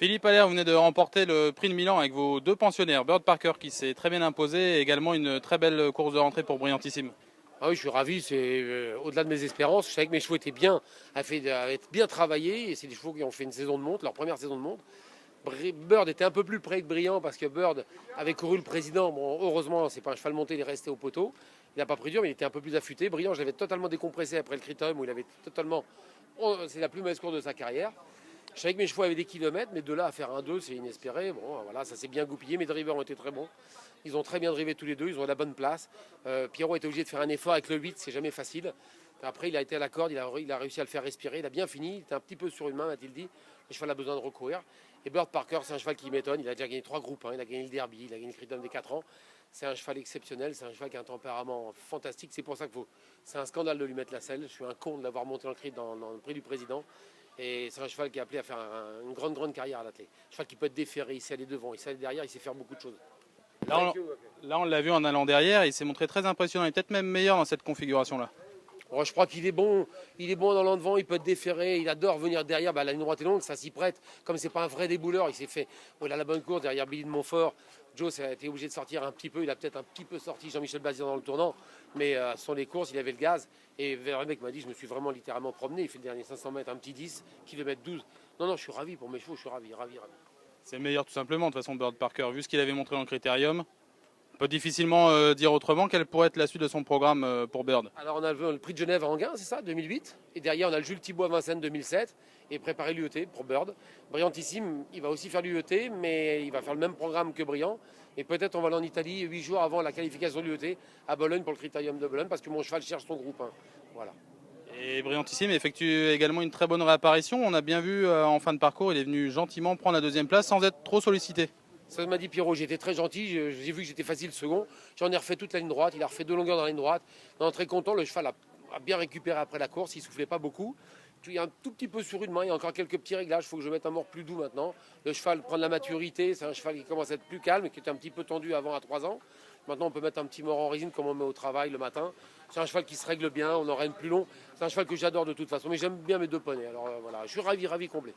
Philippe Allaire, vous venez de remporter le prix de Milan avec vos deux pensionnaires, Bird Parker qui s'est très bien imposé et également une très belle course de rentrée pour Brillantissime. Ah oui, je suis ravi, c'est au-delà de mes espérances. Je savais que mes chevaux étaient bien, avaient bien travaillé, et c'est des chevaux qui ont fait une saison de monte, leur première saison de monte. Bird était un peu plus près que Brillant parce que Bird avait couru le président. Bon, heureusement, c'est pas un cheval monté, il est resté au poteau. Il n'a pas pris dur, mais il était un peu plus affûté. Brillant, je l'avais totalement décompressé après le critérium où il avait totalement. C'est la plus mauvaise course de sa carrière. Je savais que mes chevaux avaient des kilomètres, mais de là à faire un 2, c'est inespéré. Bon, voilà, ça s'est bien goupillé. Mes drivers ont été très bons. Ils ont très bien drivé tous les deux, ils ont la bonne place. Pierrot était obligé de faire un effort avec le 8, c'est jamais facile. Après, il a été à la corde, il a réussi à le faire respirer. Il a bien fini, il était un petit peu sur une main, m'a-t-il dit. Le cheval a besoin de recourir. Et Bird Parker, c'est un cheval qui m'étonne. Il a déjà gagné 3 groupes, hein. Il a gagné le Derby, il a gagné le Critérium des 4 ans. C'est un cheval exceptionnel, c'est un cheval qui a un tempérament fantastique. C'est pour ça que c'est un scandale de lui mettre la selle. Je suis un con de l'avoir monté dans le prix du président. Et c'est un cheval qui est appelé à faire une grande carrière à l'athlète. Un cheval qui peut être déféré, il sait aller devant, il sait aller derrière, il sait faire beaucoup de choses. Là, on l'a vu en allant derrière, il s'est montré très impressionnant et peut-être même meilleur dans cette configuration-là. Bon, je crois qu'il est bon. Il est bon dans l'an devant, il peut être déféré. Il adore venir derrière. La ligne droite est longue, ça s'y prête. Comme c'est pas un vrai débouleur, il s'est fait. Bon, il a la bonne course derrière Billy de Montfort. Joe a été obligé de sortir un petit peu. Il a peut-être un petit peu sorti Jean-Michel Bazir dans le tournant. Mais ce sont les courses, il avait le gaz. Et le mec m'a dit, je me suis vraiment littéralement promené. Il fait le dernier 500 mètres, un petit 10, kilomètre 12. Non, je suis ravi pour mes chevaux, je suis ravi. C'est meilleur tout simplement, de toute façon, Bird Parker, vu ce qu'il avait montré dans le Critérium. On peut difficilement dire autrement quelle pourrait être la suite de son programme pour Bird. Alors on a le prix de Genève à Anguin, c'est ça, 2008. Et derrière on a le Jules Thibault à Vincennes 2007. Et préparer l'UET pour Bird. Brillantissime, il va aussi faire l'UET, mais il va faire le même programme que Brillant. Et peut-être on va aller en Italie 8 jours avant la qualification de l'UET à Bologne pour le Critérium de Bologne, parce que mon cheval cherche son groupe 1. Voilà. Et Brillantissime effectue également une très bonne réapparition. On a bien vu en fin de parcours, il est venu gentiment prendre la deuxième place sans être trop sollicité. Ça m'a dit Pierrot, j'étais très gentil, j'ai vu que j'étais facile second. J'en ai refait toute la ligne droite, il a refait 2 longueurs dans la ligne droite. Non, très content, le cheval a bien récupéré après la course, il soufflait pas beaucoup. Il y a un tout petit peu sur une main, il y a encore quelques petits réglages, il faut que je mette un mort plus doux maintenant. Le cheval prend de la maturité, c'est un cheval qui commence à être plus calme, qui était un petit peu tendu avant à 3 ans. Maintenant on peut mettre un petit mort en résine comme on met au travail le matin. C'est un cheval qui se règle bien, on en règne plus long. C'est un cheval que j'adore de toute façon, mais j'aime bien mes deux poneys. Alors voilà, je suis ravi complet.